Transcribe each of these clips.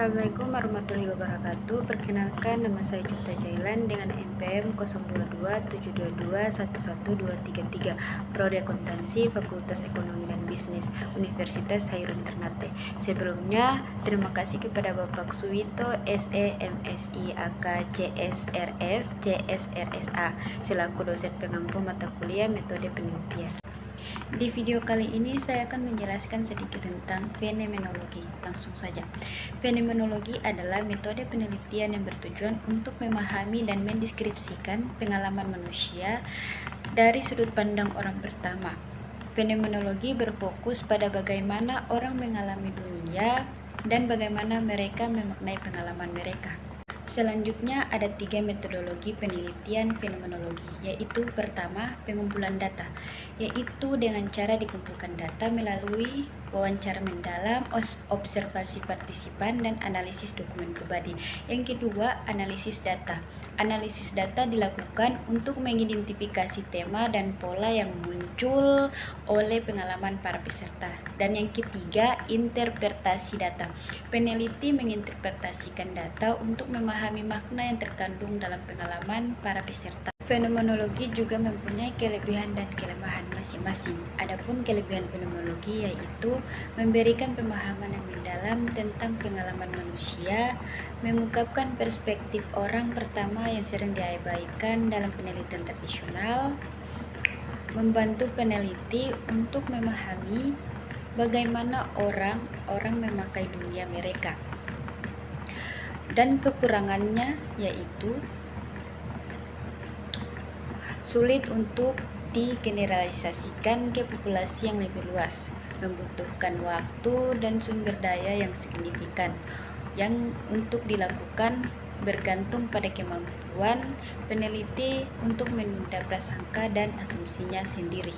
Assalamualaikum warahmatullahi wabarakatuh. Perkenalkan, nama saya Cipta Jailan dengan NPM 0227221123, Prodi Akuntansi, Fakultas Ekonomi dan Bisnis, Universitas Hairun Ternate. Sebelumnya, terima kasih kepada Bapak Suwito, SE, MSI, AK, CSRS, CSRSA, selaku dosen pengampu mata kuliah metode penelitian. Di video kali ini saya akan menjelaskan sedikit tentang fenomenologi. Langsung saja. Fenomenologi adalah metode penelitian yang bertujuan untuk memahami dan mendeskripsikan pengalaman manusia dari sudut pandang orang pertama. Fenomenologi berfokus pada bagaimana orang mengalami dunia dan bagaimana mereka memaknai pengalaman mereka. Selanjutnya ada 3 metodologi penelitian fenomenologi, yaitu pertama, pengumpulan data, yaitu dengan cara dikumpulkan data melalui wawancara mendalam, observasi partisipan, dan analisis dokumen pribadi. Yang kedua, analisis data. Analisis data dilakukan untuk mengidentifikasi tema dan pola yang muncul oleh pengalaman para peserta. Dan yang ketiga, interpretasi data. Peneliti menginterpretasikan data untuk memahami makna yang terkandung dalam pengalaman para peserta. Fenomenologi juga mempunyai kelebihan dan kelemahan masing-masing. Adapun kelebihan fenomenologi yaitu memberikan pemahaman yang mendalam tentang pengalaman manusia, mengungkapkan perspektif orang pertama yang sering diabaikan dalam penelitian tradisional, membantu peneliti untuk memahami bagaimana orang memakai dunia mereka. Dan kekurangannya yaitu sulit untuk digeneralisasikan ke populasi yang lebih luas, membutuhkan waktu dan sumber daya yang signifikan yang untuk dilakukan bergantung pada kemampuan peneliti untuk menunda prasangka dan asumsinya sendiri.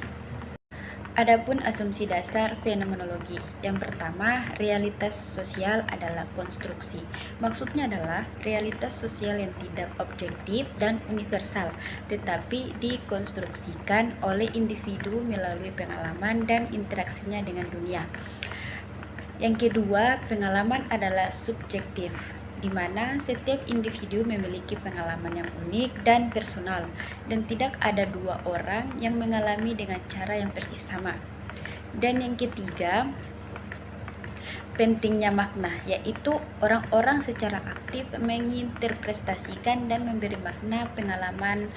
Adapun asumsi dasar fenomenologi. Yang pertama, realitas sosial adalah konstruksi. Maksudnya adalah realitas sosial yang tidak objektif dan universal, tetapi dikonstruksikan oleh individu melalui pengalaman dan interaksinya dengan dunia. Yang kedua, pengalaman adalah subjektif, di mana setiap individu memiliki pengalaman yang unik dan personal, dan tidak ada dua orang yang mengalami dengan cara yang persis sama. Dan yang ketiga, pentingnya makna, yaitu orang-orang secara aktif menginterpretasikan dan memberi makna pengalaman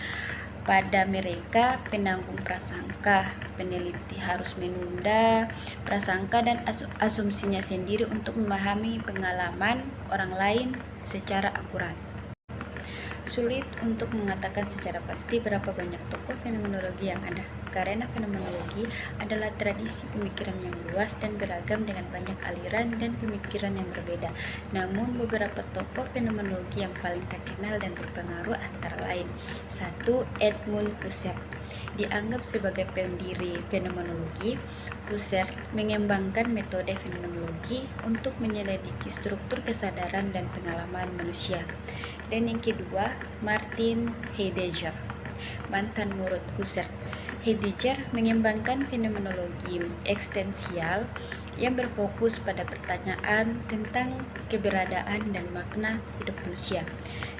pada mereka. Penanggung prasangka, peneliti harus menunda prasangka dan asumsinya sendiri untuk memahami pengalaman orang lain secara akurat. Sulit untuk mengatakan secara pasti berapa banyak tokoh fenomenologi yang ada, karena fenomenologi adalah tradisi pemikiran yang luas dan beragam dengan banyak aliran dan pemikiran yang berbeda. Namun beberapa tokoh fenomenologi yang paling terkenal dan berpengaruh antara lain: 1. Edmund Husserl. Dianggap sebagai pendiri fenomenologi, Husserl mengembangkan metode fenomenologi untuk menyelidiki struktur kesadaran dan pengalaman manusia. Dan yang kedua, Martin Heidegger, mantan murid Husserl. Heidegger mengembangkan fenomenologi eksistensial yang berfokus pada pertanyaan tentang keberadaan dan makna hidup manusia.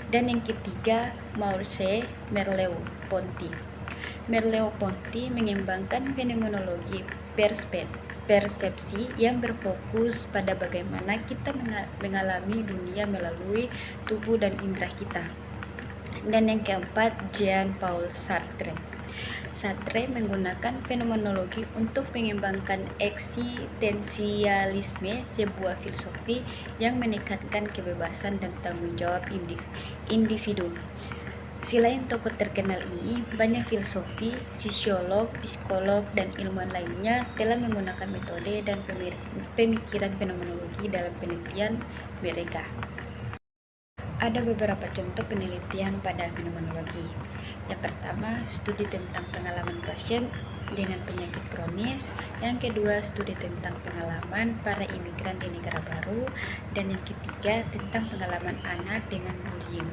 Dan yang ketiga, Maurice Merleau-Ponty. Merleau-Ponty mengembangkan fenomenologi persepsi yang berfokus pada bagaimana kita mengalami dunia melalui tubuh dan indera kita. Dan yang keempat, Jean-Paul Sartre. Sartre menggunakan fenomenologi untuk mengembangkan eksistensialisme, sebuah filosofi yang menekankan kebebasan dan tanggung jawab individu. Selain tokoh terkenal ini, banyak filosofi, sosiolog, psikolog, dan ilmuwan lainnya telah menggunakan metode dan pemikiran fenomenologi dalam penelitian mereka. Ada beberapa contoh penelitian pada fenomenologi. Yang pertama, studi tentang pengalaman pasien dengan penyakit kronis. Yang kedua, studi tentang pengalaman para imigran di negara baru. Dan yang ketiga, tentang pengalaman anak dengan bullying.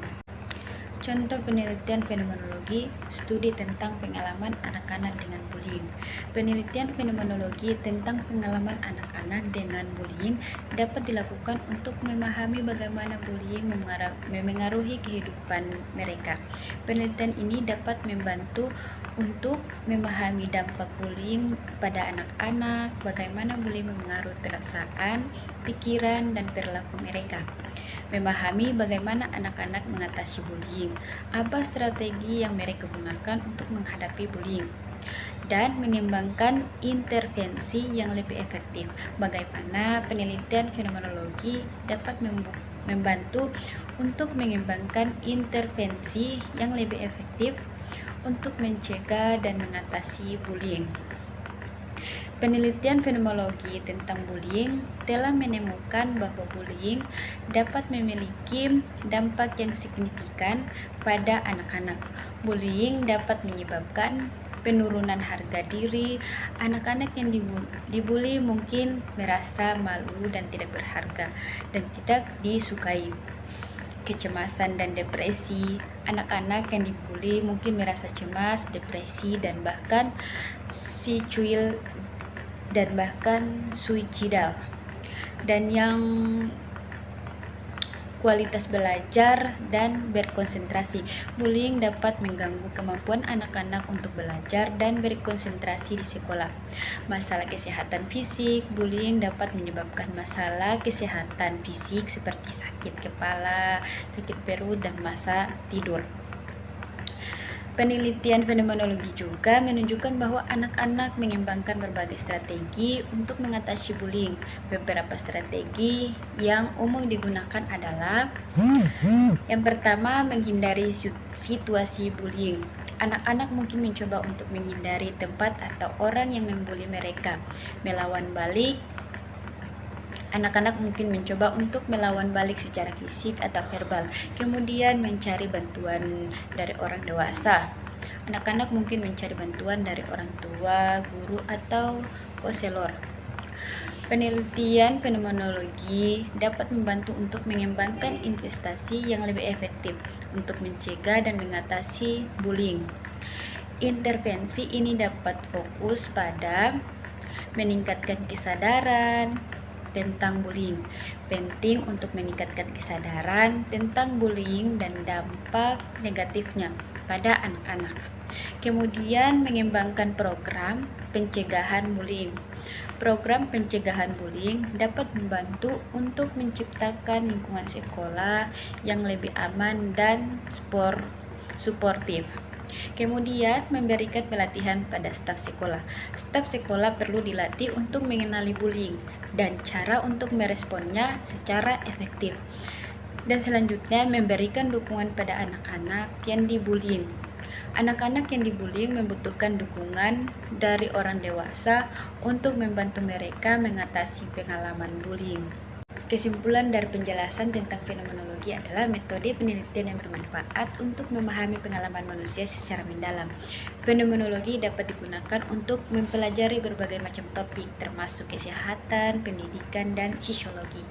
Contoh penelitian fenomenologi: studi tentang pengalaman anak-anak dengan bullying. Penelitian fenomenologi tentang pengalaman anak-anak dengan bullying dapat dilakukan untuk memahami bagaimana bullying memengaruhi kehidupan mereka. Penelitian ini dapat membantu untuk memahami dampak bullying pada anak-anak, bagaimana bullying memengaruhi perasaan, pikiran, dan perilaku mereka. Memahami bagaimana anak-anak mengatasi bullying, apa strategi yang mereka gunakan untuk menghadapi bullying, dan mengembangkan intervensi yang lebih efektif. Bagaimana penelitian fenomenologi dapat membantu untuk mengembangkan intervensi yang lebih efektif untuk mencegah dan mengatasi bullying. Penelitian fenomenologi tentang bullying telah menemukan bahwa bullying dapat memiliki dampak yang signifikan pada anak-anak. Bullying dapat menyebabkan penurunan harga diri. Anak-anak yang dibully mungkin merasa malu dan tidak berharga dan tidak disukai. Kecemasan dan depresi. Anak-anak yang dibully mungkin merasa cemas, depresi, dan bahkan suicidal. Dan yang kualitas belajar dan berkonsentrasi. Bullying dapat mengganggu kemampuan anak-anak untuk belajar dan berkonsentrasi di sekolah. Masalah kesehatan fisik. Bullying dapat menyebabkan masalah kesehatan fisik seperti sakit kepala, sakit perut, dan masa tidur. Penelitian fenomenologi juga menunjukkan bahwa anak-anak mengembangkan berbagai strategi untuk mengatasi bullying. Beberapa strategi yang umum digunakan adalah: yang pertama, menghindari situasi bullying. Anak-anak mungkin mencoba untuk menghindari tempat atau orang yang membuli mereka. Melawan balik. Anak-anak mungkin mencoba untuk melawan balik secara fisik atau verbal, kemudian mencari bantuan dari orang dewasa. Anak-anak mungkin mencari bantuan dari orang tua, guru, atau konselor. Penelitian fenomenologi dapat membantu untuk mengembangkan investasi yang lebih efektif untuk mencegah dan mengatasi bullying. Intervensi ini dapat fokus pada meningkatkan kesadaran tentang bullying. Penting untuk meningkatkan kesadaran tentang bullying dan dampak negatifnya pada anak-anak. Kemudian mengembangkan program pencegahan bullying. Program pencegahan bullying dapat membantu untuk menciptakan lingkungan sekolah yang lebih aman dan suportif. Kemudian memberikan pelatihan pada staf sekolah. Staf sekolah perlu dilatih untuk mengenali bullying dan cara untuk meresponnya secara efektif. Dan selanjutnya memberikan dukungan pada anak-anak yang dibullying. Anak-anak yang dibullying membutuhkan dukungan dari orang dewasa untuk membantu mereka mengatasi pengalaman bullying. Kesimpulan dari penjelasan tentang fenomenologi adalah metode penelitian yang bermanfaat untuk memahami pengalaman manusia secara mendalam. Fenomenologi dapat digunakan untuk mempelajari berbagai macam topik, termasuk kesehatan, pendidikan, dan psikologi.